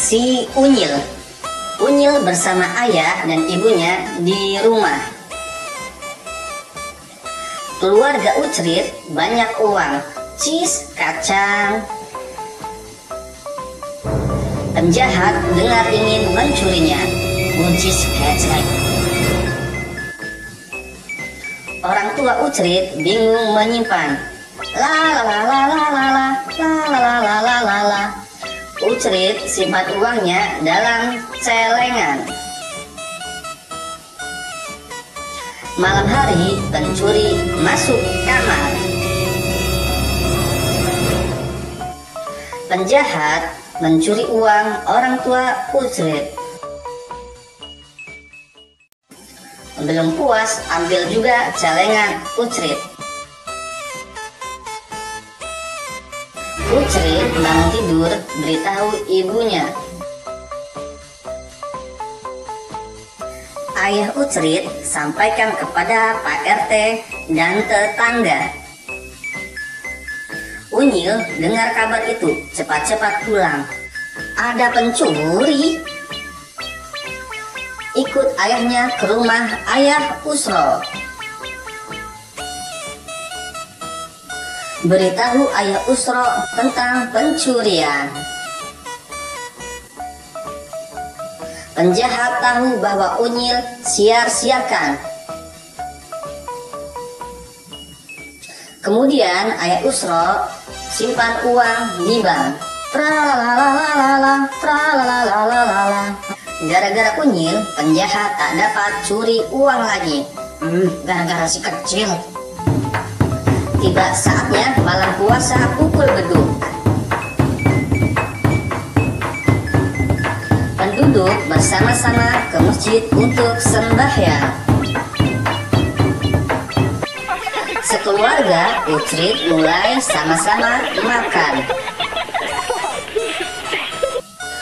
Si Unyil. Unyil bersama ayah dan ibunya di rumah. Keluarga Ucrit banyak uang, cis, kacang. Penjahat dengar ingin mencurinya, buncis kecek. Orang tua Ucrit bingung menyimpan. La la la la la la la la la la la la la. Ucrit simpan uangnya dalam celengan. Malam hari pencuri masuk kamar. Penjahat mencuri uang orang tua Ucrit. Belum puas, ambil juga celengan Ucrit. Ucrit bangun tidur, beritahu ibunya. Ayah Ucrit sampaikan kepada Pak RT dan tetangga. Unyil dengar kabar itu, cepat-cepat pulang. Ada pencuri. Ikut ayahnya ke rumah ayah Usro. Beritahu ayah Usro tentang pencurian. Penjahat tahu bahwa Unyil siar-siarkan. Kemudian ayah Usro simpan uang di bank. Tralalalala, tralalalala. Gara-gara Unyil, penjahat tak dapat curi uang lagi. Gara-gara si kecil. Tiba saatnya malam puasa pukul beduk. Penduduk bersama-sama ke masjid untuk sembahyang. Sekeluarga Ucrit mulai sama-sama makan.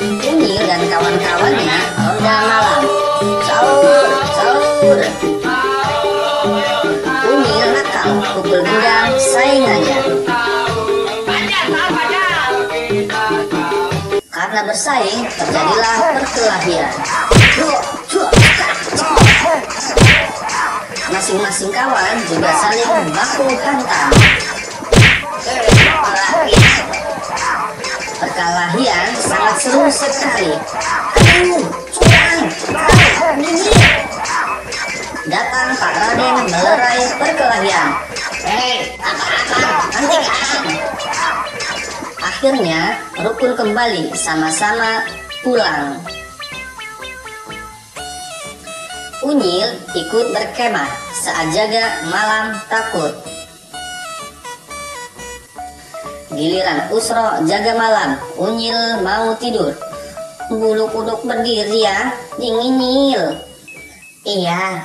Unyil dan kawan-kawannya ronda malam. Sahur, sahur. Unyil nakal pukul gendang saingannya. Karena bersaing terjadilah perkelahian. Masing-masing kawan juga saling baku hantam. Perkelahian sangat seru sekali. Curang, datang Pak Raden melerai perkelahian. Apa-apa, hentikan. Akhirnya rukun kembali sama-sama pulang. Unyil ikut berkemah saat jaga malam takut. Giliran Usro jaga malam, Unyil mau tidur. Bulu kuduk berdiri ya, dingin. Iya.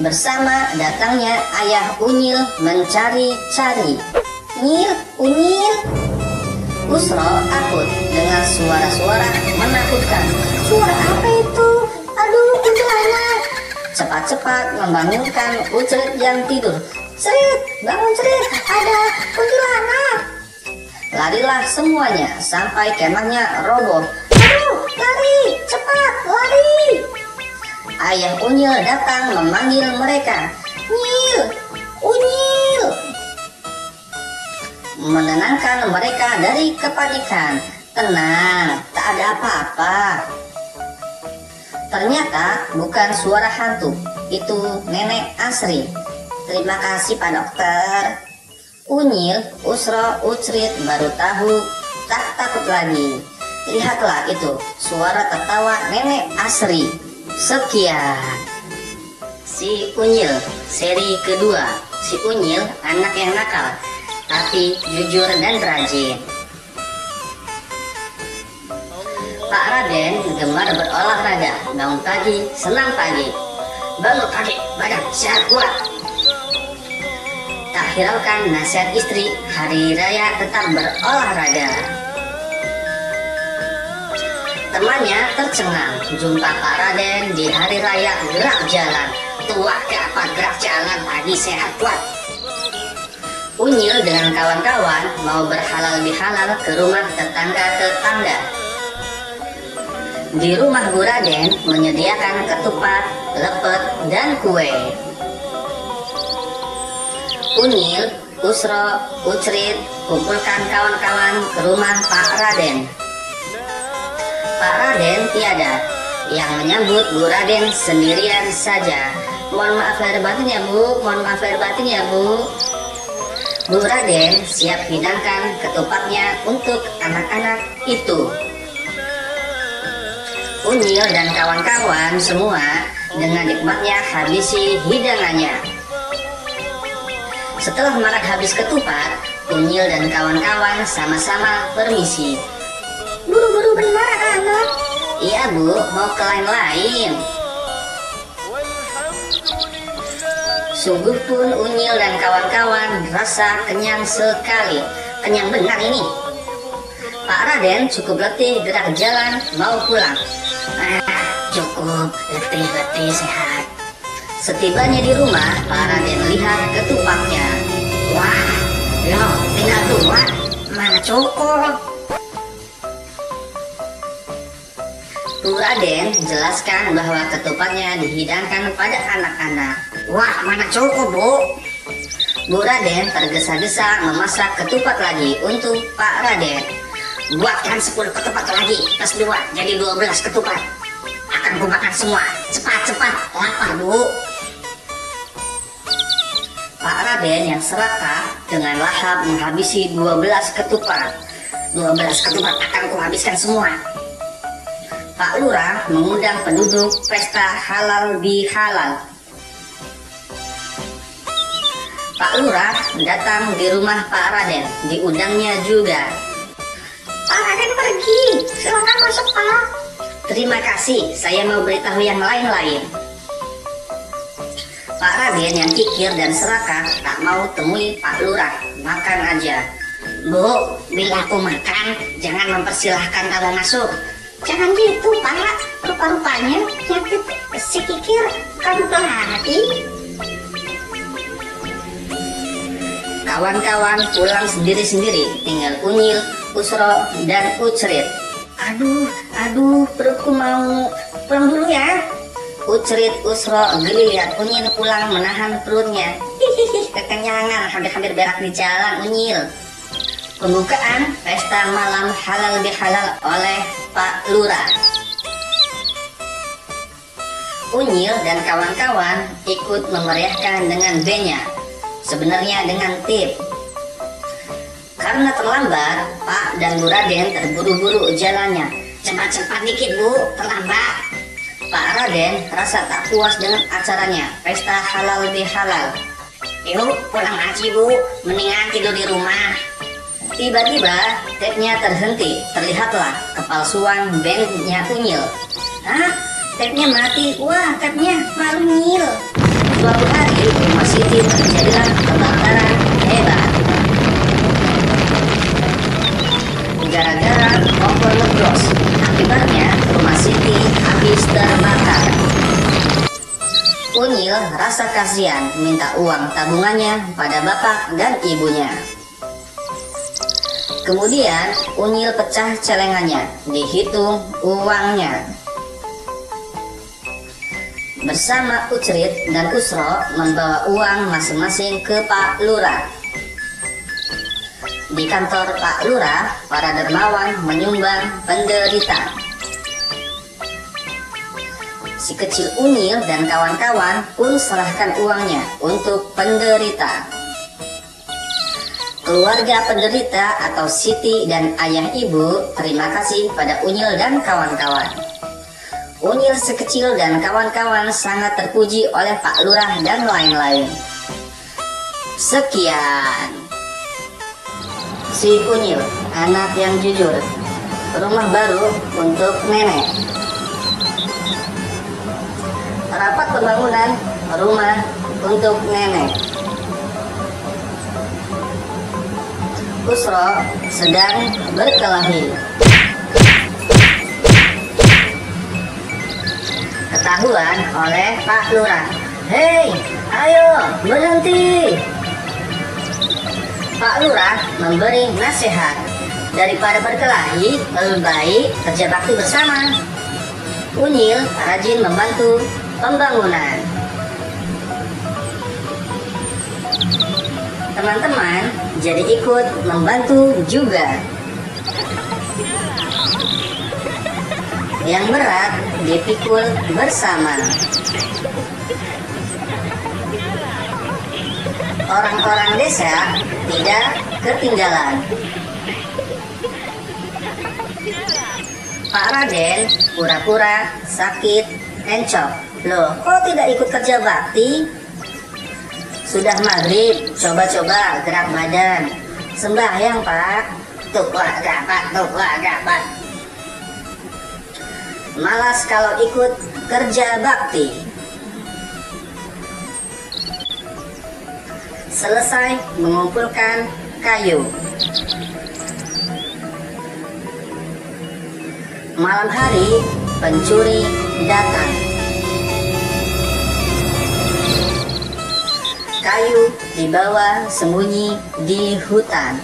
Bersama datangnya ayah Unyil mencari-cari. Nyil, Unyil. Usro takut dengan suara-suara menakutkan. Suara apa itu? Aduh, kuntilanak. Cepat-cepat membangunkan Ucrit yang tidur. Crit, bangun Crit, ada kuntilanak. Larilah semuanya sampai kemahnya roboh. Aduh, lari, cepat, lari. Ayah Unyil datang memanggil mereka. Nyil, Unyil. Menenangkan mereka dari kepanikan. Tenang, tak ada apa-apa. Ternyata bukan suara hantu, itu Nenek Asri. Terima kasih Pak Dokter. Unyil, Usro, Ucrit baru tahu tak takut lagi. Lihatlah itu, suara tertawa Nenek Asri. Sekian. Si Unyil, seri kedua. Si Unyil anak yang nakal, tapi jujur dan rajin. Pak Raden gemar berolahraga, bangun pagi, senam pagi. Bangun pagi, badan sehat kuat. Tak hiraukan nasihat istri, hari raya tetap berolahraga. Temannya tercengang, jumpa Pak Raden di hari raya gerak jalan. Tua ke apa gerak jalan, pagi sehat kuat. Unyil dengan kawan-kawan mau berhalal bihalal ke rumah tetangga-tetangga. Di rumah Bu Raden menyediakan ketupat, lepet, dan kue. Unyil, Usro, Ucrit kumpulkan kawan-kawan ke rumah Pak Raden. Pak Raden tiada, yang menyambut Bu Raden sendirian saja. Mohon maaf lahir batin ya Bu, mohon maaf lahir batin ya Bu. Bu Raden siap hidangkan ketupatnya untuk anak-anak itu. Unyil dan kawan-kawan semua dengan nikmatnya habisi hidangannya. Setelah makan habis ketupat, Unyil dan kawan-kawan sama-sama permisi. Buru-buru benar anak. Iya Bu, mau ke lain-lain. Sungguh pun Unyil dan kawan-kawan rasa kenyang sekali. Kenyang benar ini. Pak Raden cukup letih gerak jalan mau pulang. Cukup letih sehat. Setibanya di rumah, Pak Raden lihat ketupatnya. Wah, loh tinggal dua, mana cukup? Bu Raden jelaskan bahwa ketupatnya dihidangkan pada anak-anak. Wah, mana cukup Bu? Bu Raden tergesa-gesa memasak ketupat lagi untuk Pak Raden. Buatkan 10 ketupat lagi, plus 2, jadi 12 ketupat. Akan kumakan semua, cepat-cepat, lapar Bu. Pak Raden yang serakah dengan lahap menghabisi 12 ketupat. 12 ketupat akan kuhabiskan semua. Pak Lurah mengundang penduduk pesta halal bihalal. Pak Lurah datang di rumah Pak Raden, diundangnya juga. Pak Raden pergi, silakan masuk Pak. Terima kasih, saya mau beritahu yang lain-lain. Pak Raden yang kikir dan serakah tak mau temui Pak Lurah, makan aja. Bu, bila aku makan, jangan mempersilahkan kamu masuk. Jangan gitu Pak, rupa-rupanya nyakit si kikir kamu lagi. Kawan-kawan pulang sendiri-sendiri, tinggal Unyil, Usro, dan Ucrit. Aduh, perutku mau pulang dulu ya. Ucrit, Usro geli lihat Unyil pulang menahan perutnya. Hihihi, kekenyangan, hampir-hampir berak di jalan Unyil. Pembukaan pesta malam halal bihalal oleh Pak Lurah. Unyil dan kawan-kawan ikut memeriahkan dengan benya, sebenarnya dengan tip. Karena terlambat, Pak dan Bu Raden terburu-buru jalannya. Cepat-cepat dikit Bu, terlambat. Pak Raden rasa tak puas dengan acaranya, pesta halal bihalal. Yuk pulang aja Bu, mendingan tidur di rumah. Tiba-tiba tape-nya terhenti, terlihatlah kepalsuan bandnya Unyil. Hah? Tape-nya mati? Wah, tape-nya malu Unyil. Suatu hari, rumah Siti terjadilah kebakaran hebat. Gara-gara kompor ngegros, akibatnya rumah Siti habis terbakar. Unyil rasa kasihan, minta uang tabungannya pada bapak dan ibunya. Kemudian Unyil pecah celengannya, dihitung uangnya. Bersama Ucrit dan Usro membawa uang masing-masing ke Pak Lurah. Di kantor Pak Lurah, para dermawan menyumbang penderita. Si kecil Unyil dan kawan-kawan pun serahkan uangnya untuk penderita. Keluarga penderita atau Siti dan ayah ibu terima kasih pada Unyil dan kawan-kawan. Unyil sekecil dan kawan-kawan sangat terpuji oleh Pak Lurah dan lain-lain. Sekian. Si Unyil, anak yang jujur. Rumah baru untuk nenek. Rapat pembangunan rumah untuk nenek. Usro sedang berkelahi. Ketahuan oleh Pak Lurah. Hei, ayo berhenti. Pak Lurah memberi nasihat. Daripada berkelahi, lebih baik kerja bakti bersama. Unyil rajin membantu pembangunan. Teman-teman jadi ikut membantu juga. Yang berat dipikul bersama. Orang-orang desa tidak ketinggalan. Pak Raden pura-pura sakit encok. Loh, kok tidak ikut kerja bakti? Sudah maghrib, coba-coba gerak badan. Sembahyang, Pak. Tuk Pak. Malas kalau ikut kerja bakti. Selesai mengumpulkan kayu. Malam hari, pencuri datang. Kayu dibawa sembunyi di hutan.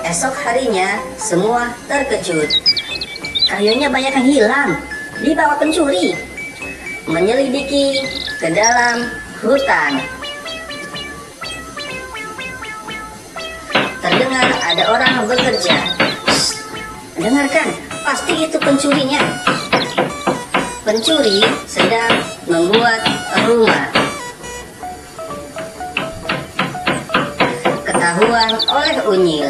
Esok harinya, semua terkejut. Kayunya banyak yang hilang, dibawa pencuri. Menyelidiki ke dalam hutan. Terdengar ada orang bekerja. Shh, dengarkan, pasti itu pencurinya. Pencuri sedang membuat rumah. Ketahuan oleh Unyil.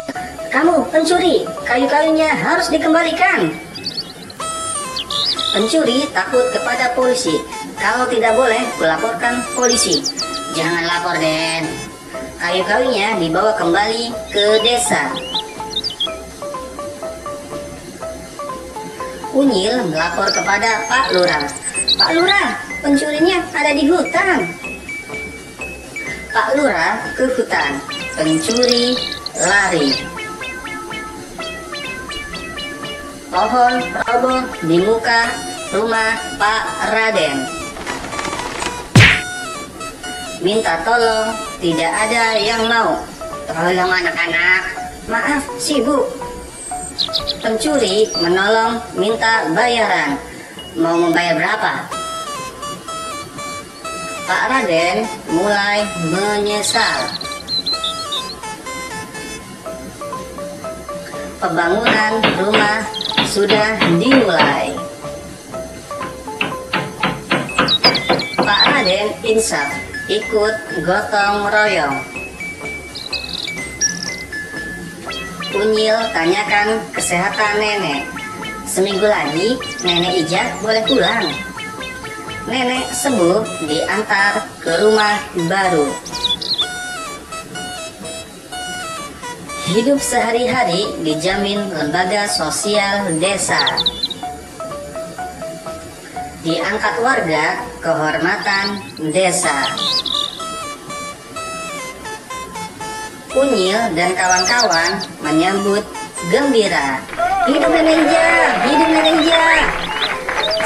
Kamu pencuri, kayu-kayunya harus dikembalikan. Pencuri takut kepada polisi. Kalau tidak boleh, kulaporkan polisi. Jangan lapor, Den. Kayu-kayunya dibawa kembali ke desa. Unyil melapor kepada Pak Lurah. Pak Lurah, pencurinya ada di hutan. Pak Lurah ke hutan. Pencuri lari. Pohon roboh di muka rumah Pak Raden. Minta tolong, tidak ada yang mau. Tolong anak-anak, maaf sibuk. Pencuri menolong minta bayaran. Mau membayar berapa? Pak Raden mulai menyesal. Pembangunan rumah sudah dimulai. Pak Raden insaf, ikut gotong royong. Unyil tanyakan kesehatan nenek. Seminggu lagi nenek Ijah boleh pulang. Nenek sembuh diantar ke rumah baru. Hidup sehari-hari dijamin lembaga sosial desa. Diangkat warga kehormatan desa. Unyil dan kawan-kawan menyambut gembira. Hidup Nenek Ijah, hidup Nenek Ijah.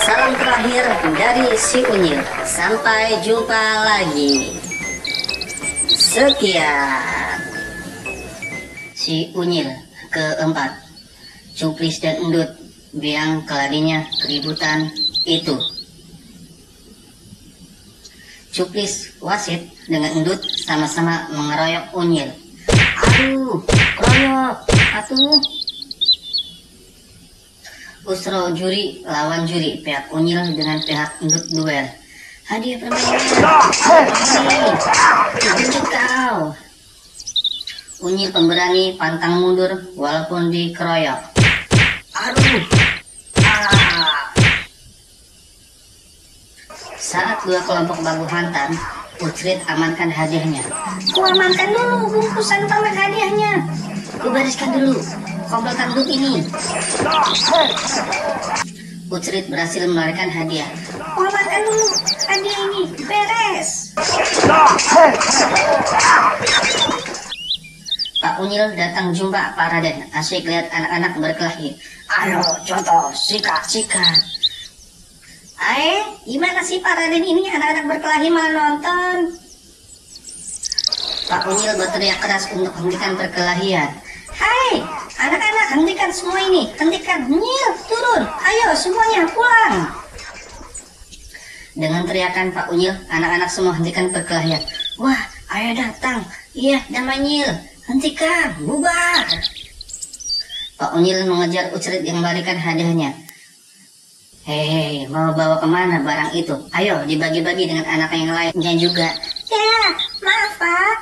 Salam terakhir dari si Unyil. Sampai jumpa lagi. Sekian. Si Unyil keempat. Cuplis dan Endut, biang keladinya keributan itu. Cuplis wasit dengan Endut sama-sama mengeroyok Unyil. Aduh, keroyok, atuh. Usro juri lawan juri, pihak Unyil dengan pihak Endut duel. Hadiah permainan. Tunjuk kau. Unyil pemberani pantang mundur walaupun dikeroyok. Aduh. Saat dua kelompok baku hantam, Ucrit amankan hadiahnya. Ku amankan dulu bungkusan permen hadiahnya. Ku bariskan dulu komplotan grup ini. Ucrit berhasil melarikan hadiah. Ku amankan dulu hadiah ini. Beres. Pak Unyil datang jumpa Pak Raden. Asyik lihat anak-anak berkelahi. Ayo, contoh, sikat. Gimana sih Pak Raden ini? Anak-anak berkelahi malah nonton. Pak Unyil berteriak keras untuk menghentikan perkelahian. Hai, Anak-anak, hentikan semua ini, hentikan. Unyil, turun, ayo semuanya pulang. Dengan teriakan Pak Unyil, anak-anak semua hentikan perkelahian. Wah, ayah datang. Iya, Damai Nyil, hentikan, bubar. Pak Unyil mengejar Ucrit yang memberikan hadiahnya. Hei, mau bawa kemana barang itu? Ayo dibagi-bagi dengan anak yang lainnya juga. Ya, maaf Pak.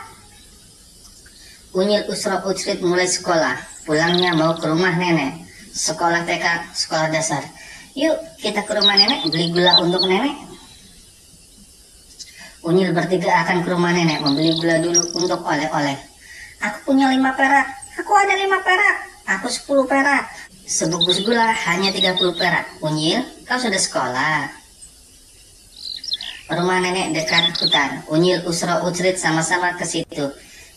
Unyil, Usro, Ucrit mulai sekolah. Pulangnya mau ke rumah nenek. Sekolah TK, sekolah dasar. Yuk kita ke rumah nenek beli gula untuk nenek. Unyil bertiga akan ke rumah nenek membeli gula dulu untuk oleh-oleh. Aku punya 5 perak. Aku ada 5 perak. Aku 10 perak. Sebungkus gula hanya 30 perak. Unyil, kau sudah sekolah. Rumah nenek dekat hutan. Unyil, Usro, Ucrit sama-sama ke situ.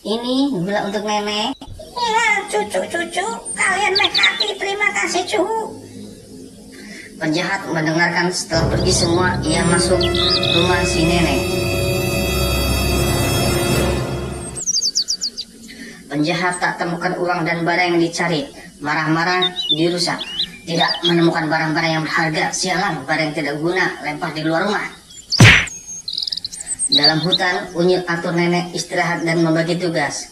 Ini gula untuk nenek. Ya, cucu-cucu, kalian baik hati. Terima kasih, cucu. Penjahat mendengarkan. Setelah pergi semua, ia masuk rumah si nenek. Penjahat tak temukan uang dan barang yang dicari. Marah-marah dirusak. Tidak menemukan barang-barang yang berharga. Sialan, barang yang tidak guna lempar di luar rumah. Dalam hutan, Unyil atur nenek istirahat dan membagi tugas.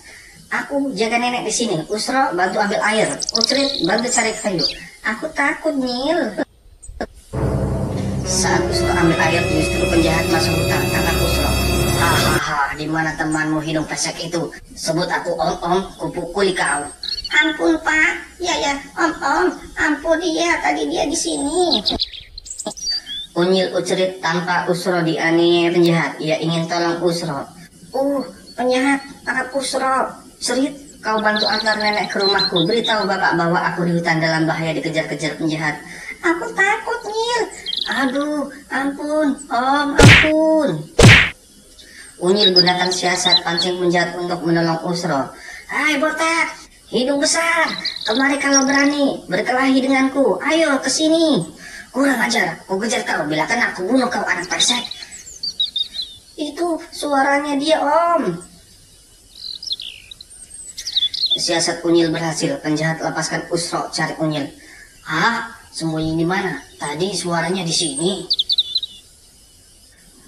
Aku jaga nenek di sini. Usro bantu ambil air. Ucrit bantu cari kayu. Aku takut, Nyil. Saat Usro ambil air, justru penjahat masuk hutan. Tangkap Usro. Hahaha, di mana temanmu hidung pesek itu? Sebut aku Om, kupukuli kau. Ampun Pak, ya, Om, ampun dia, tadi dia di sini. Unyil, Ucrit tanpa Usro dianiaya penjahat. Ia ingin tolong Usro. Penjahat, tangkap Usro. Cerit, kau bantu antar nenek ke rumahku. Beritahu bapak bahwa aku di hutan dalam bahaya dikejar-kejar penjahat. Aku takut, Nyil. Aduh, ampun, Om, ampun. Unyil gunakan siasat pancing penjahat untuk menolong Usro. Hai botak, hidung besar, kemari kalau berani, berkelahi denganku. Ayo ke sini. Kurang ajar, ku kejar kau, bila kena aku bunuh kau anak pesek. Itu suaranya dia, Om. Siasat Unyil berhasil, penjahat lepaskan Usro cari Unyil. Hah? Sembunyi di mana? Tadi suaranya di sini.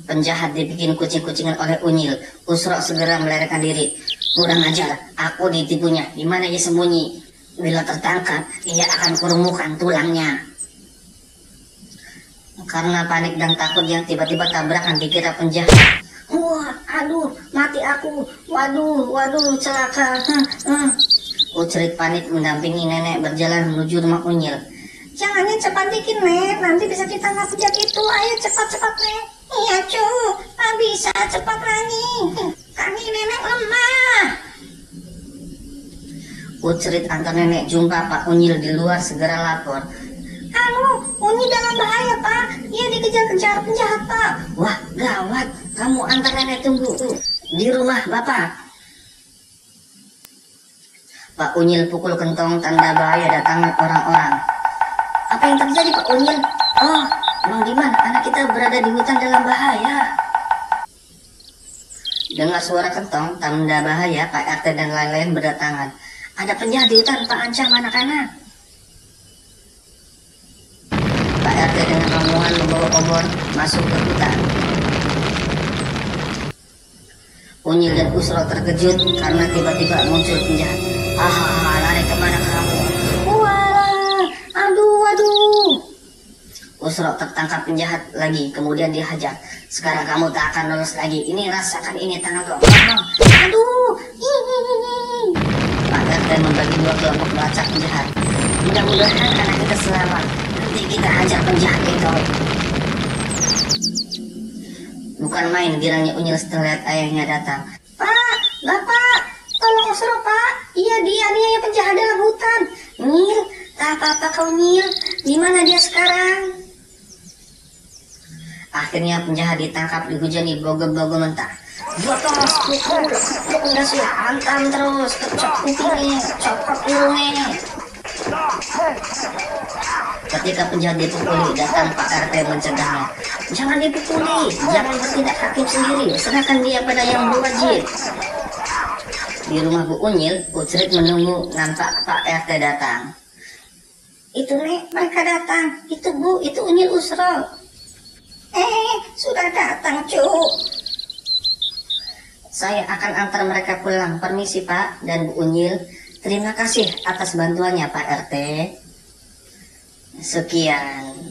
Penjahat dibikin kucing-kucingan oleh Unyil. Usro segera melarikan diri. Kurang ajar, aku ditipunya. Di mana ia sembunyi? Bila tertangkap, ia akan kurumukan tulangnya. Karena panik dan takut yang tiba-tiba tabrakan dikira penjahat. Wah, aduh, mati aku. Waduh, celaka. Ucrit panik mendampingi nenek berjalan menuju rumah Unyil. Jangannya cepat dikit, Nek. Nanti bisa kita nggak penjahat itu. Ayo cepat, Nek. Iya, cu. Tak bisa cepat lagi. Kaki nenek lemah. Ucrit antar nenek jumpa Pak Unyil di luar segera lapor. Unyil dalam bahaya, Pak. Ia dikejar-kejar penjahat, Pak. Wah, gawat. Kamu antar nenek tunggu di rumah Bapak. Pak Unyil pukul kentong tanda bahaya datang orang-orang. Apa yang terjadi, Pak Unyil? Oh, Mang Diman, anak kita berada di hutan dalam bahaya. Dengar suara kentong, tanda bahaya, Pak RT dan lain-lain berdatangan. Ada penjahat di hutan, Pak, ancam anak-anak. Pak RT dengan rombongan membawa obor masuk ke hutan. Unyil dan Usro terkejut karena tiba-tiba muncul penjahat. Lari kemana kamu? Waduh. Usro tertangkap penjahat lagi, kemudian dihajar. Sekarang kamu tak akan lolos lagi. Ini, rasakan ini tanganku. Aduh. Pak RT membagi 2 kelompok melacak penjahat. Mudah-mudahan anak kita selamat. Nanti kita hajar penjahat itu. Bukan main girangnya Unyil setelah lihat ayahnya datang. Pak, Bapak, tolong Usro, Pak. Iya, dia penjahat dalam hutan. Nyil, tak apa-apa kau, Nyil. Di mana dia sekarang? Akhirnya penjahat ditangkap, dihujani bogo-bogo mentah. Botos, pukul, udah sih, hantam terus, kecok kupingnya, copot hidungnya. Ketika penjahat dipukuli, datang Pak RT mencegahnya. Jangan dipukuli, jangan bertindak hakim sendiri, serahkan dia pada yang berwajib. Di rumah Bu Unyil, Ucrit menunggu nampak Pak RT datang. Itu Nek, mereka datang. Itu Bu, itu Unyil Usro. Sudah datang Cuk. Saya akan antar mereka pulang. Permisi Pak dan Bu Unyil. Terima kasih atas bantuannya Pak RT. Sekian.